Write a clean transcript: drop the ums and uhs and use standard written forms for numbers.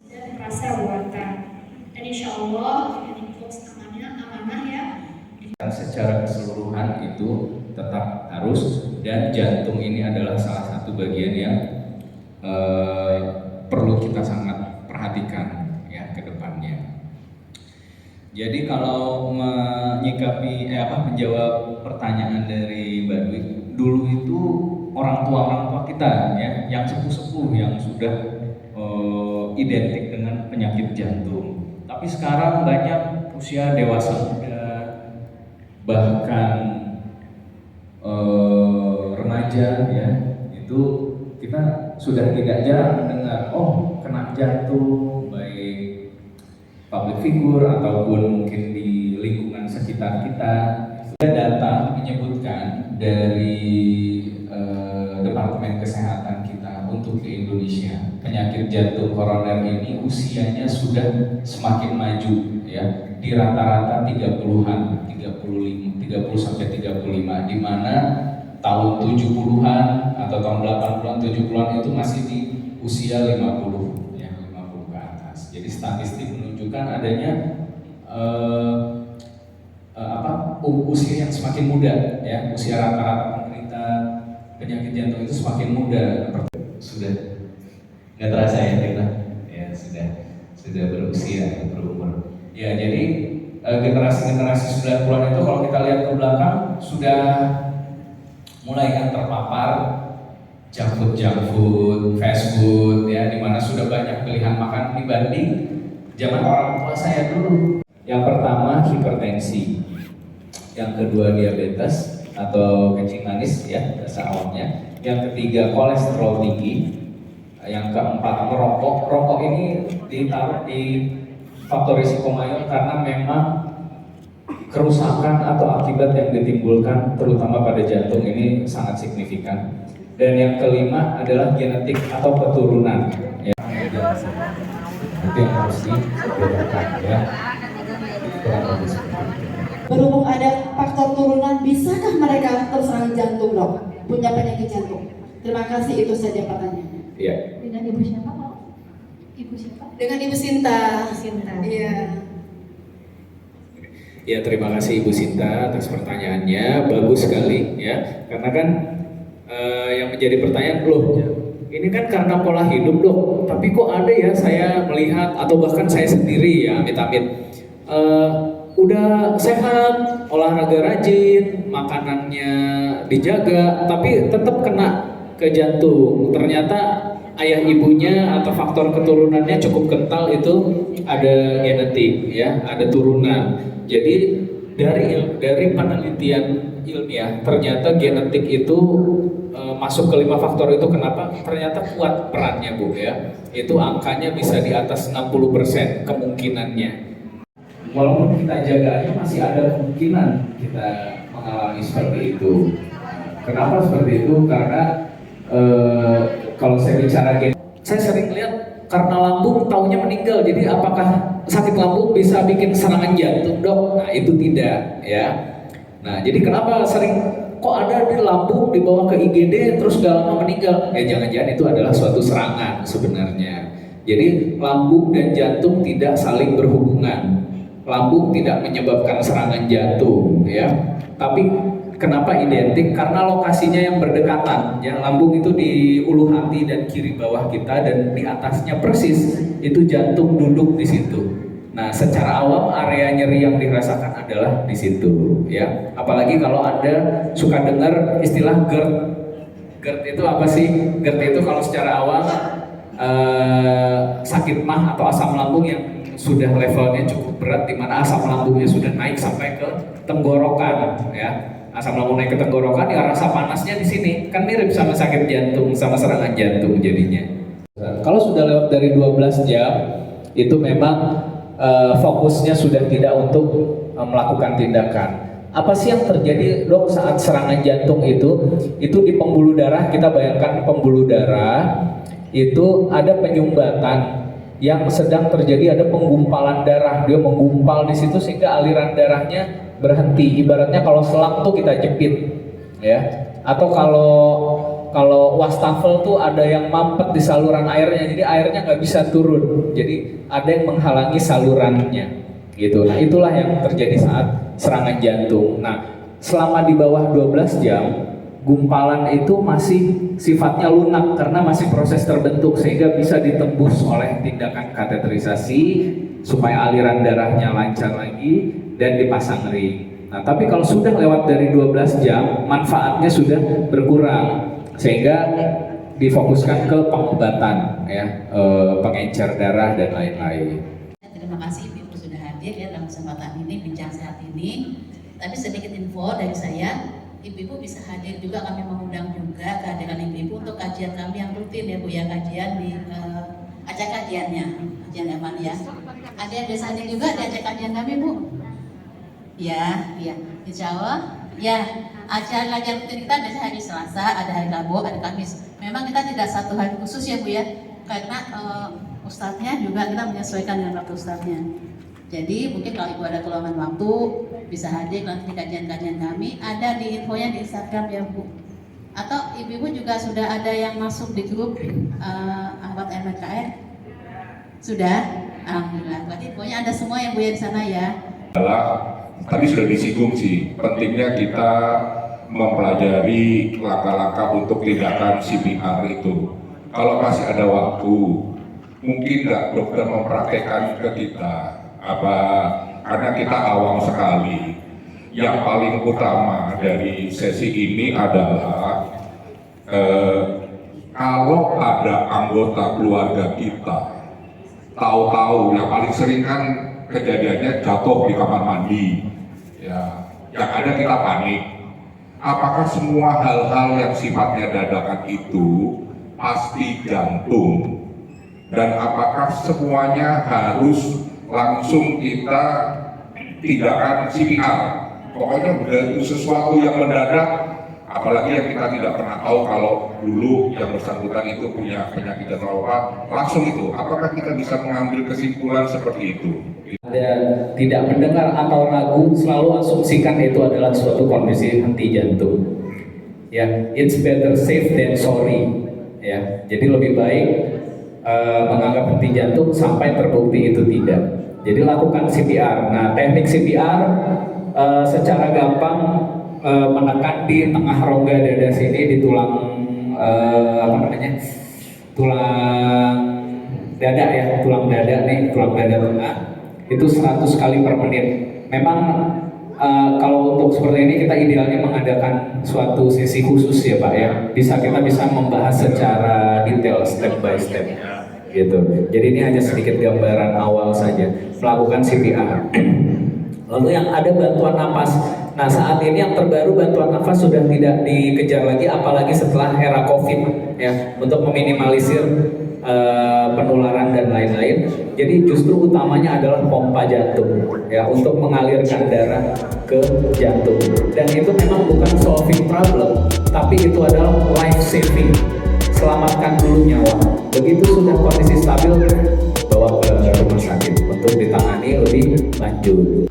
dan rasa buatan. Dan insya Allah ini amanah ya. Secara keseluruhan itu tetap harus, dan jantung ini adalah salah satu bagian yang perlu kita sangat perhatikan ya ke depannya. Jadi kalau menjawab pertanyaan dari Mbak Dwi, dulu itu orang tua kita ya, yang sepuh-sepuh yang sudah identik dengan penyakit jantung. Tapi sekarang banyak usia dewasa muda, bahkan remaja ya, itu kita sudah tidak jarang mendengar kena jantung, baik public figure ataupun mungkin di lingkungan sekitar kita. Data menyebutkan dari Departemen Kesehatan kita untuk di Indonesia, penyakit jantung koroner ini usianya sudah semakin maju ya, di rata-rata 30-an, 30 sampai 35, di mana tahun 70-an atau tahun 80-an, 70-an itu masih di usia 50 ya, 50 ke atas. Jadi statistik menunjukkan adanya usia yang semakin muda ya, usia rata-rata penderita penyakit jantung itu semakin muda. Sudah nggak terasa ya kita ya, sudah berusia, berumur ya. Jadi generasi 90-an itu kalau kita lihat ke belakang sudah mulai kan terpapar junk food, fast food ya, dimana sudah banyak pilihan makan dibanding zaman orang tua saya dulu. Yang pertama hipertensi, yang kedua diabetes atau kencing manis ya bahasa awamnya, yang ketiga kolesterol tinggi, yang keempat merokok. Rokok ini ditaruh di faktor risiko mayor karena memang kerusakan atau akibat yang ditimbulkan terutama pada jantung ini sangat signifikan. Dan yang kelima adalah genetik atau keturunan ya. Itu yang harus dibedakan ya. Berhubung ada faktor turunan, bisakah mereka terserang jantung, Dok? Punya penyakit jantung? Terima kasih, itu saja pertanyaannya. Iya. Dengan ibu siapa, Pak? Ibu siapa? Dengan Ibu Sinta. Sinta. Iya. Ya, terima kasih Ibu Sinta atas pertanyaannya, bagus sekali ya. Karena kan yang menjadi pertanyaan, ini kan karena pola hidup Dok, tapi kok ada ya saya melihat atau bahkan saya sendiri ya amit-amit udah sehat, olahraga rajin, makanannya dijaga, tapi tetap kena ke jantung. Ternyata ayah ibunya atau faktor keturunannya cukup kental, itu ada genetik ya, ada turunan. Jadi dari penelitian ilmiah ternyata genetik itu masuk ke 5 faktor itu. Kenapa? Ternyata kuat perannya Bu ya. Itu angkanya bisa di atas 60% kemungkinannya. Walaupun kita jaganya masih ada kemungkinan kita mengalami seperti itu. Kenapa seperti itu? Karena kalau saya bicara saya sering lihat karena lambung taunya meninggal. Jadi apakah sakit lambung bisa bikin serangan jantung Dok? Nah itu tidak ya. Nah jadi kenapa sering kok ada di lambung dibawa ke IGD terus gak lama meninggal? Ya jangan-jangan itu adalah suatu serangan sebenarnya. Jadi lambung dan jantung tidak saling berhubungan. Lambung tidak menyebabkan serangan jantung ya. Tapi kenapa identik? Karena lokasinya yang berdekatan ya. Lambung itu di ulu hati dan kiri bawah kita, dan di atasnya persis itu jantung duduk di situ. Nah secara awam area nyeri yang dirasakan adalah di situ ya. Apalagi kalau Anda suka dengar istilah GERD. GERD itu apa sih? GERD itu kalau secara awam sakit mah atau asam lambung yang sudah levelnya cukup berat, di mana asam lambungnya sudah naik sampai ke tenggorokan ya. Asam lambung naik ke tenggorokan ya, rasa panasnya di sini kan mirip sama sakit jantung, sama serangan jantung jadinya. Kalau sudah lewat dari 12 jam itu memang fokusnya sudah tidak untuk melakukan tindakan. Apa sih yang terjadi Dok saat serangan jantung itu? Itu di pembuluh darah. Kita bayangkan pembuluh darah itu ada penyumbatan yang sedang terjadi, ada penggumpalan darah. Dia menggumpal di situ sehingga aliran darahnya berhenti. Ibaratnya kalau selang tuh kita jepit ya, atau kalau kalau wastafel tuh ada yang mampet di saluran airnya, jadi airnya nggak bisa turun, jadi ada yang menghalangi salurannya gitu. Nah itulah yang terjadi saat serangan jantung. Nah selama di bawah 12 jam gumpalan itu masih sifatnya lunak karena masih proses terbentuk sehingga bisa ditembus oleh tindakan kateterisasi supaya aliran darahnya lancar lagi dan dipasang ring. Nah, tapi kalau sudah lewat dari 12 jam, manfaatnya sudah berkurang sehingga difokuskan ke pengobatan ya, pengencer darah dan lain-lain. Terima kasih Ibu sudah hadir ya dalam kesempatan ini, bincang sehat ini. Tapi sedikit info dari saya, Ibu-ibu bisa hadir juga, kami mengundang juga kehadiran Ibu-ibu untuk kajian kami yang rutin ya Bu ya, kajian di acak kajiannya, kajian aman ya. Ada yang bisa hadir juga di acak kajian kami Bu? Ya, ya, insya Allah. Ya, acara kajian rutin kita biasanya hari Selasa, ada hari Rabu, ada Kamis. Memang kita tidak satu hari khusus ya Bu ya, karena ustadznya juga kita menyesuaikan dengan waktu ustadznya. Jadi mungkin kalau Ibu ada keluangan waktu bisa hadir nanti di kajian-kajian kami, ada di infonya di Instagram ya Bu. Atau Ibu-ibu juga sudah ada yang masuk di grup Ahwat MKR? Sudah? Alhamdulillah. Berarti infonya ada semua yang Bu ya di sana ya. Tadi sudah disinggung sih, pentingnya kita mempelajari langkah-langkah untuk tindakan CPR itu. Kalau masih ada waktu, mungkin nggak dokter mempraktekkan ke kita. Karena kita awam sekali. Yang paling utama dari sesi ini adalah kalau ada anggota keluarga kita tahu-tahu, yang paling sering kan kejadiannya jatuh di kamar mandi, ya, yang ada kita panik. Apakah semua hal-hal yang sifatnya dadakan itu pasti jantung? Dan apakah semuanya harus langsung kita tindakan CPR? Pokoknya begitu sesuatu yang mendadak, apalagi yang kita tidak pernah tahu kalau dulu yang bersangkutan itu punya penyakit atau apa, langsung itu. Apakah kita bisa mengambil kesimpulan seperti itu? Dan tidak mendengar atau ragu, selalu asumsikan itu adalah suatu kondisi henti jantung. Ya, it's better safe than sorry. Ya, jadi lebih baik menganggap henti jantung sampai terbukti itu tidak. Jadi lakukan CPR. Nah, teknik CPR secara gampang menekan di tengah rongga dada sini, di tulang tulang dada ya, tulang dada nih, tulang dada tengah. Itu 100 kali per menit. Memang kalau untuk seperti ini kita idealnya mengadakan suatu sesi khusus ya Pak ya. Kita bisa membahas secara detail step by step gitu. Jadi ini hanya sedikit gambaran awal saja melakukan CPR. Lalu yang ada bantuan nafas. Nah saat ini yang terbaru bantuan nafas sudah tidak dikejar lagi, apalagi setelah era COVID ya, untuk meminimalisir penularan dan lain-lain. Jadi justru utamanya adalah pompa jantung ya, untuk mengalirkan darah ke jantung. Dan itu memang bukan solving problem, tapi itu adalah life saving. Selamatkan dulu nyawa. Begitu sudah kondisi stabil, bawa ke rumah sakit untuk ditangani lebih lanjut.